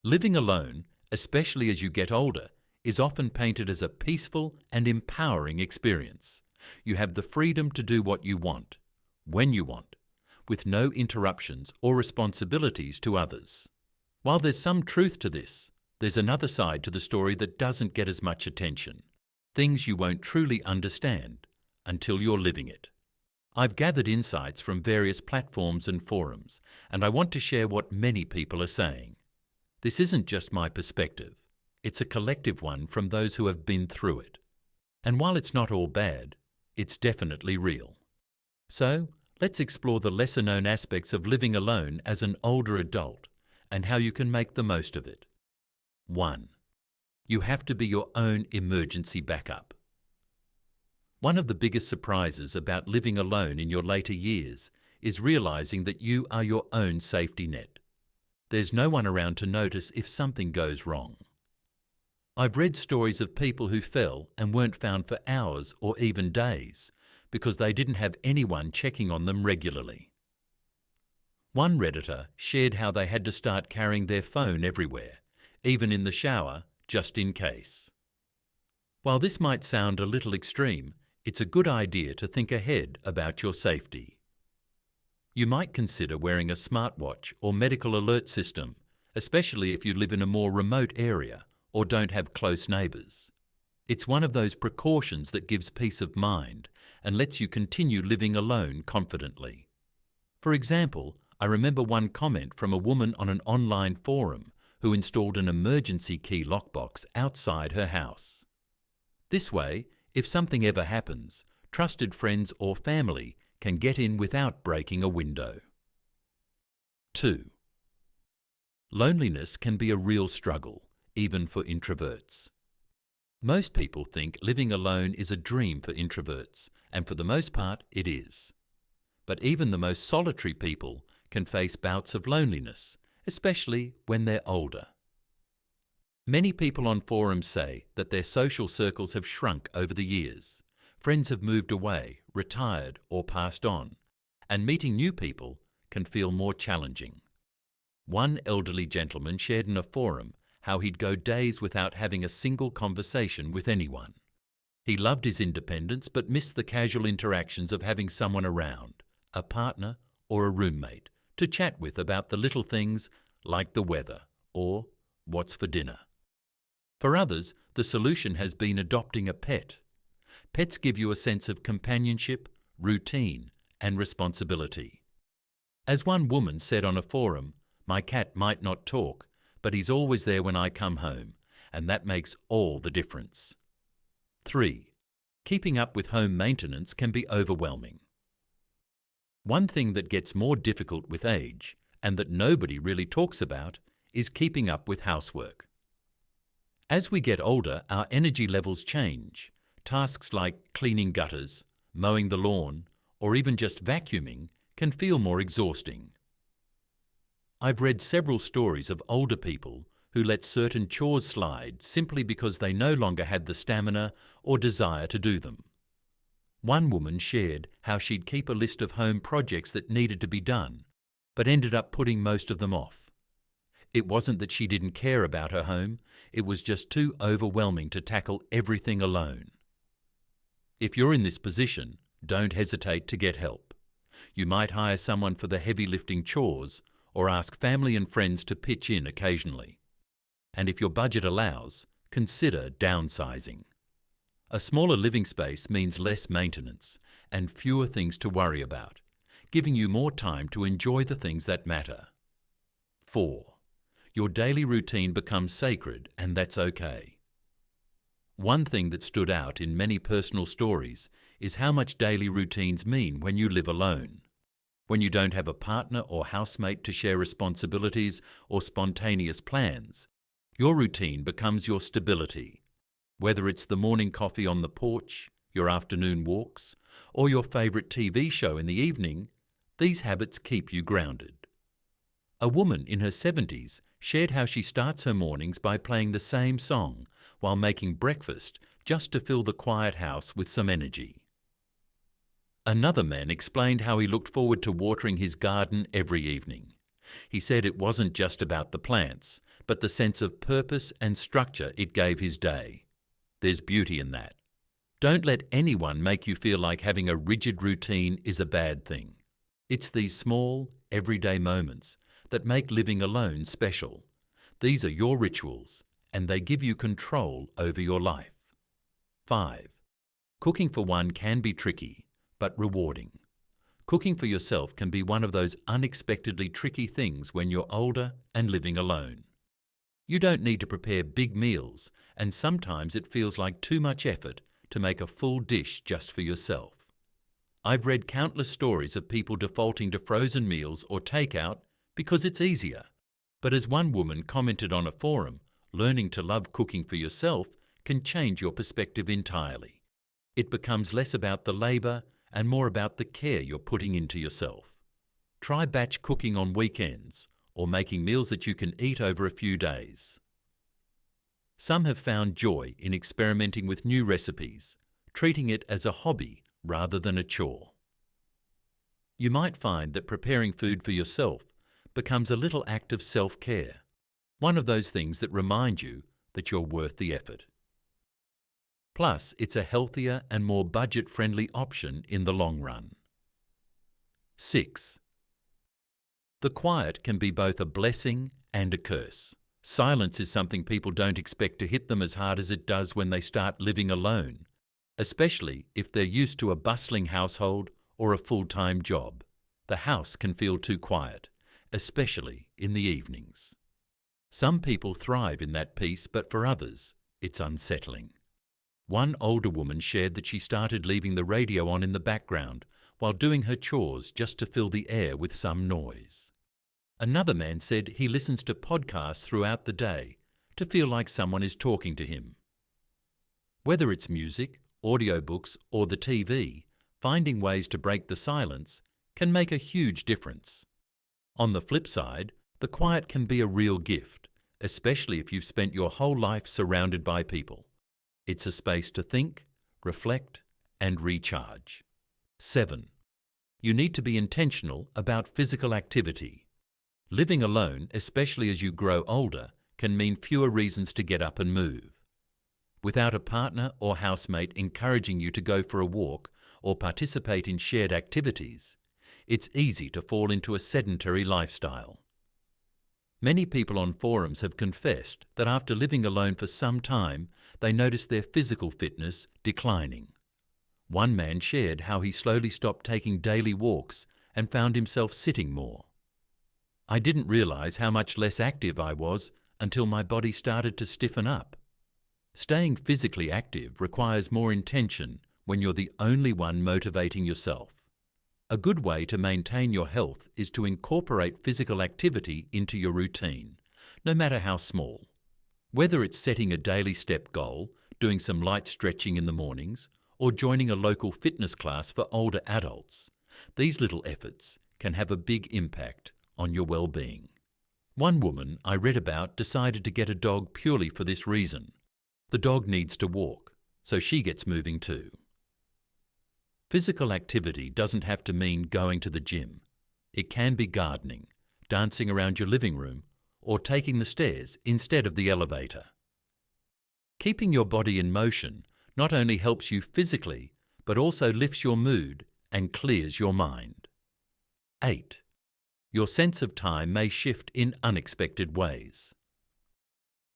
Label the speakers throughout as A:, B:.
A: Living alone, especially as you get older, is often painted as a peaceful and empowering experience. You have the freedom to do what you want, when you want, with no interruptions or responsibilities to others. While there's some truth to this, there's another side to the story that doesn't get as much attention. Things you won't truly understand until you're living it. I've gathered insights from various platforms and forums, and I want to share what many people are saying. This isn't just my perspective. It's a collective one from those who have been through it. And while it's not all bad, it's definitely real. So, let's explore the lesser-known aspects of living alone as an older adult and how you can make the most of it. 1. You have to be your own emergency backup. One of the biggest surprises about living alone in your later years is realizing that you are your own safety net. There's no one around to notice if something goes wrong. I've read stories of people who fell and weren't found for hours or even days because they didn't have anyone checking on them regularly. One Redditor shared how they had to start carrying their phone everywhere, even in the shower, just in case. While this might sound a little extreme, it's a good idea to think ahead about your safety. You might consider wearing a smartwatch or medical alert system, especially if you live in a more remote area or don't have close neighbours. It's one of those precautions that gives peace of mind and lets you continue living alone confidently. For example, I remember one comment from a woman on an online forum who installed an emergency key lockbox outside her house. This way, if something ever happens, trusted friends or family can get in without breaking a window. 2. Loneliness can be a real struggle, even for introverts. Most people think living alone is a dream for introverts, and for the most part it is. But even the most solitary people can face bouts of loneliness, especially when they're older. Many people on forums say that their social circles have shrunk over the years. Friends have moved away, retired, or passed on, and meeting new people can feel more challenging. One elderly gentleman shared in a forum how he'd go days without having a single conversation with anyone. He loved his independence but missed the casual interactions of having someone around, a partner or a roommate, to chat with about the little things like the weather or what's for dinner. For others, the solution has been adopting a pet. Pets give you a sense of companionship, routine, and responsibility. As one woman said on a forum, "My cat might not talk, but he's always there when I come home, and that makes all the difference." 3. Keeping up with home maintenance can be overwhelming. One thing that gets more difficult with age, and that nobody really talks about, is keeping up with housework. As we get older, our energy levels change. Tasks like cleaning gutters, mowing the lawn, or even just vacuuming can feel more exhausting. I've read several stories of older people who let certain chores slide simply because they no longer had the stamina or desire to do them. One woman shared how she'd keep a list of home projects that needed to be done, but ended up putting most of them off. It wasn't that she didn't care about her home, it was just too overwhelming to tackle everything alone. If you're in this position, don't hesitate to get help. You might hire someone for the heavy lifting chores or ask family and friends to pitch in occasionally. And if your budget allows, consider downsizing. A smaller living space means less maintenance and fewer things to worry about, giving you more time to enjoy the things that matter. 4. Your daily routine becomes sacred, and that's okay. One thing that stood out in many personal stories is how much daily routines mean when you live alone. When you don't have a partner or housemate to share responsibilities or spontaneous plans, your routine becomes your stability. Whether it's the morning coffee on the porch, your afternoon walks, or your favourite TV show in the evening, these habits keep you grounded. A woman in her 70s shared how she starts her mornings by playing the same song while making breakfast just to fill the quiet house with some energy. Another man explained how he looked forward to watering his garden every evening. He said it wasn't just about the plants, but the sense of purpose and structure it gave his day. There's beauty in that. Don't let anyone make you feel like having a rigid routine is a bad thing. It's these small, everyday moments that make living alone special. These are your rituals, and they give you control over your life. 5. Cooking for one can be tricky, but rewarding. Cooking for yourself can be one of those unexpectedly tricky things when you're older and living alone. You don't need to prepare big meals, and sometimes it feels like too much effort to make a full dish just for yourself. I've read countless stories of people defaulting to frozen meals or takeout because it's easier. But as one woman commented on a forum, learning to love cooking for yourself can change your perspective entirely. It becomes less about the labour and more about the care you're putting into yourself. Try batch cooking on weekends or making meals that you can eat over a few days. Some have found joy in experimenting with new recipes, treating it as a hobby rather than a chore. You might find that preparing food for yourself becomes a little act of self-care, one of those things that remind you that you're worth the effort. Plus, it's a healthier and more budget-friendly option in the long run. 6. The quiet can be both a blessing and a curse. Silence is something people don't expect to hit them as hard as it does when they start living alone, especially if they're used to a bustling household or a full-time job. The house can feel too quiet, especially in the evenings. Some people thrive in that peace, but for others, it's unsettling. One older woman shared that she started leaving the radio on in the background while doing her chores just to fill the air with some noise. Another man said he listens to podcasts throughout the day to feel like someone is talking to him. Whether it's music, audiobooks, or the TV, finding ways to break the silence can make a huge difference. On the flip side, the quiet can be a real gift, especially if you've spent your whole life surrounded by people. It's a space to think, reflect, and recharge. 7. You need to be intentional about physical activity. Living alone, especially as you grow older, can mean fewer reasons to get up and move. Without a partner or housemate encouraging you to go for a walk or participate in shared activities, it's easy to fall into a sedentary lifestyle. Many people on forums have confessed that after living alone for some time, they noticed their physical fitness declining. One man shared how he slowly stopped taking daily walks and found himself sitting more. I didn't realize how much less active I was until my body started to stiffen up. Staying physically active requires more intention when you're the only one motivating yourself. A good way to maintain your health is to incorporate physical activity into your routine, no matter how small. Whether it's setting a daily step goal, doing some light stretching in the mornings, or joining a local fitness class for older adults, these little efforts can have a big impact on your well-being. One woman I read about decided to get a dog purely for this reason. The dog needs to walk, so she gets moving too. Physical activity doesn't have to mean going to the gym. It can be gardening, dancing around your living room, or taking the stairs instead of the elevator. Keeping your body in motion not only helps you physically, but also lifts your mood and clears your mind. 8. Your sense of time may shift in unexpected ways.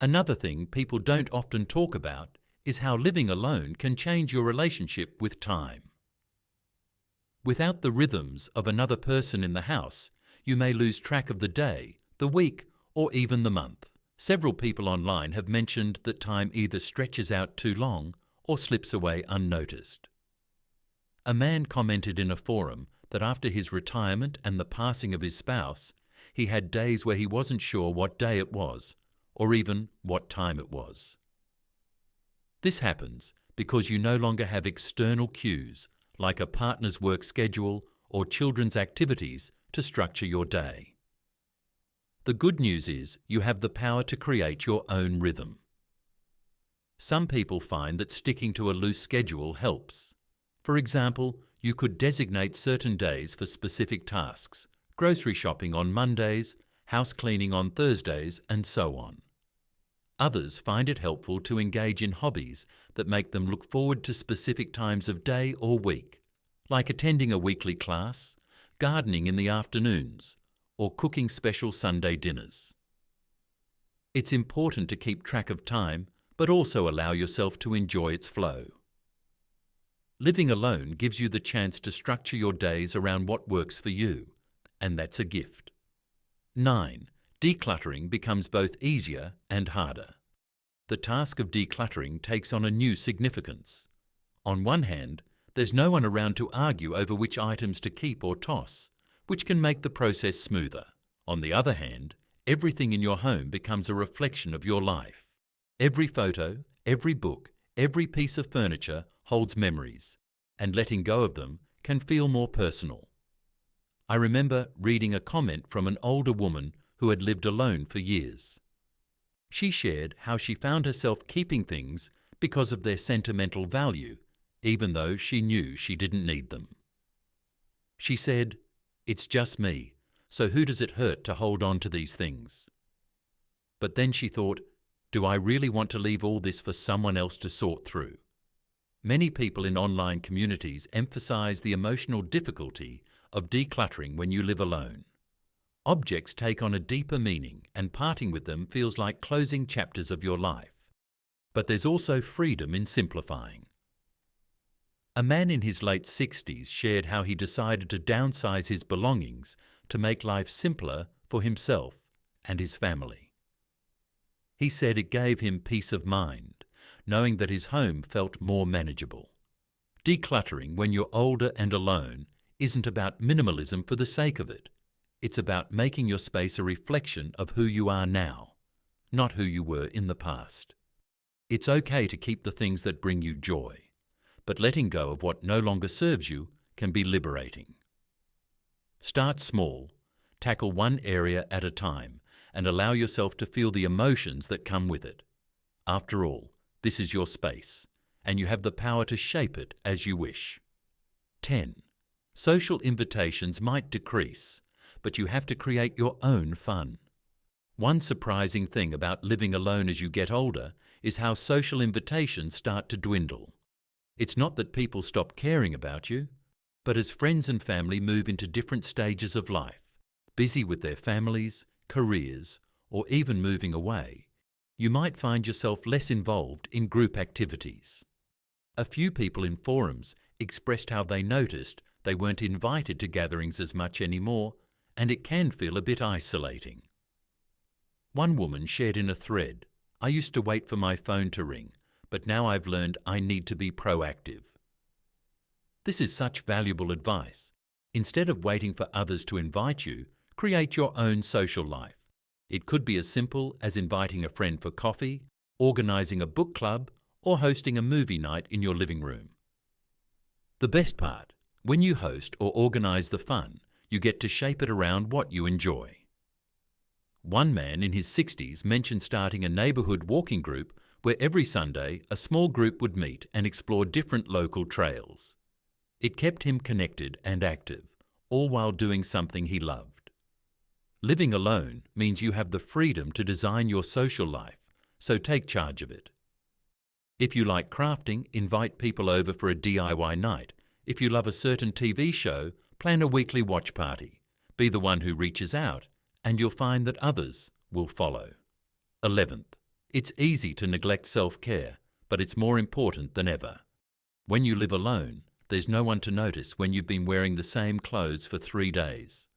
A: Another thing people don't often talk about is how living alone can change your relationship with time. Without the rhythms of another person in the house, you may lose track of the day, the week, or even the month. Several people online have mentioned that time either stretches out too long or slips away unnoticed. A man commented in a forum that after his retirement and the passing of his spouse, he had days where he wasn't sure what day it was, or even what time it was. This happens because you no longer have external cues, like a partner's work schedule or children's activities, to structure your day. The good news is you have the power to create your own rhythm. Some people find that sticking to a loose schedule helps. For example, you could designate certain days for specific tasks, grocery shopping on Mondays, house cleaning on Thursdays, and so on. Others find it helpful to engage in hobbies that make them look forward to specific times of day or week, like attending a weekly class, gardening in the afternoons, or cooking special Sunday dinners. It's important to keep track of time, but also allow yourself to enjoy its flow. Living alone gives you the chance to structure your days around what works for you, and that's a gift. 9. Decluttering becomes both easier and harder. The task of decluttering takes on a new significance. On one hand, there's no one around to argue over which items to keep or toss, which can make the process smoother. On the other hand, everything in your home becomes a reflection of your life. Every photo, every book, every piece of furniture holds memories, and letting go of them can feel more personal. I remember reading a comment from an older woman who had lived alone for years. She shared how she found herself keeping things because of their sentimental value, even though she knew she didn't need them. She said, "It's just me, so who does it hurt to hold on to these things?" But then she thought, do I really want to leave all this for someone else to sort through? Many people in online communities emphasize the emotional difficulty of decluttering when you live alone. Objects take on a deeper meaning, and parting with them feels like closing chapters of your life. But there's also freedom in simplifying. A man in his late 60s shared how he decided to downsize his belongings to make life simpler for himself and his family. He said it gave him peace of mind, knowing that his home felt more manageable. Decluttering when you're older and alone isn't about minimalism for the sake of it. It's about making your space a reflection of who you are now, not who you were in the past. It's okay to keep the things that bring you joy, but letting go of what no longer serves you can be liberating. Start small, tackle one area at a time, and allow yourself to feel the emotions that come with it. After all, this is your space, and you have the power to shape it as you wish. 10. Social invitations might decrease, but you have to create your own fun. One surprising thing about living alone as you get older is how social invitations start to dwindle. It's not that people stop caring about you, but as friends and family move into different stages of life, busy with their families, careers, or even moving away, you might find yourself less involved in group activities. A few people in forums expressed how they noticed they weren't invited to gatherings as much anymore, and it can feel a bit isolating. One woman shared in a thread, "I used to wait for my phone to ring, but now I've learned I need to be proactive." This is such valuable advice. Instead of waiting for others to invite you, create your own social life. It could be as simple as inviting a friend for coffee, organising a book club, or hosting a movie night in your living room. The best part, when you host or organise the fun, you get to shape it around what you enjoy. One man in his 60s mentioned starting a neighbourhood walking group where every Sunday a small group would meet and explore different local trails. It kept him connected and active, all while doing something he loved. Living alone means you have the freedom to design your social life, so take charge of it. If you like crafting, invite people over for a DIY night. If you love a certain TV show, plan a weekly watch party. Be the one who reaches out, and you'll find that others will follow. 11th, it's easy to neglect self-care, but it's more important than ever. When you live alone, there's no one to notice when you've been wearing the same clothes for 3 days,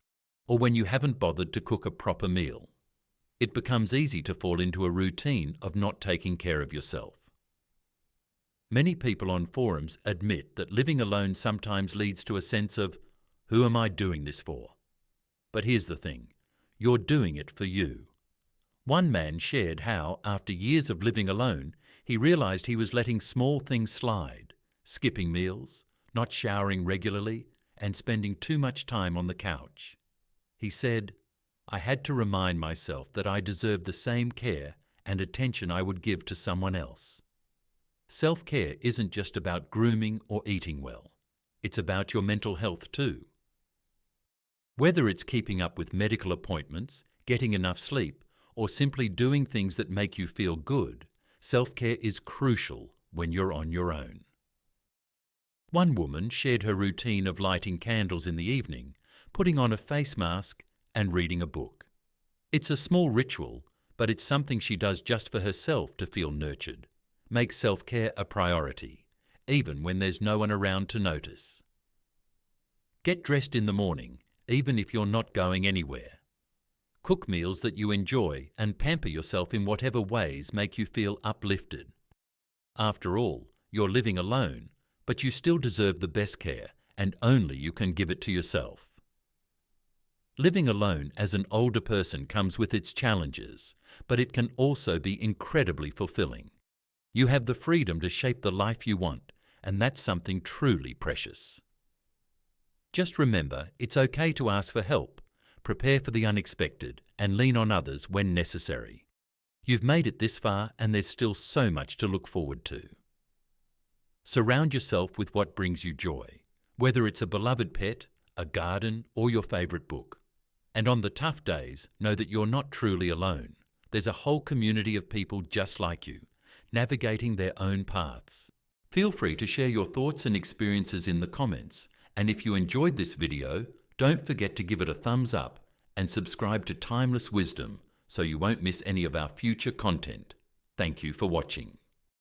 A: or when you haven't bothered to cook a proper meal. It becomes easy to fall into a routine of not taking care of yourself. Many people on forums admit that living alone sometimes leads to a sense of, who am I doing this for? But here's the thing, you're doing it for you. One man shared how, after years of living alone, he realised he was letting small things slide, skipping meals, not showering regularly, and spending too much time on the couch. He said, I had to remind myself that I deserved the same care and attention I would give to someone else. Self-care isn't just about grooming or eating well. It's about your mental health too. Whether it's keeping up with medical appointments, getting enough sleep, or simply doing things that make you feel good, self-care is crucial when you're on your own. One woman shared her routine of lighting candles in the evening, putting on a face mask, and reading a book. It's a small ritual, but it's something she does just for herself to feel nurtured. Make self-care a priority, even when there's no one around to notice. Get dressed in the morning, even if you're not going anywhere. Cook meals that you enjoy and pamper yourself in whatever ways make you feel uplifted. After all, you're living alone, but you still deserve the best care, and only you can give it to yourself. Living alone as an older person comes with its challenges, but it can also be incredibly fulfilling. You have the freedom to shape the life you want, and that's something truly precious. Just remember, it's okay to ask for help, prepare for the unexpected, and lean on others when necessary. You've made it this far, and there's still so much to look forward to. Surround yourself with what brings you joy, whether it's a beloved pet, a garden, or your favourite book. And on the tough days, know that you're not truly alone. There's a whole community of people just like you, navigating their own paths. Feel free to share your thoughts and experiences in the comments, and if you enjoyed this video, don't forget to give it a thumbs up and subscribe to Timeless Wisdom so you won't miss any of our future content. Thank you for watching.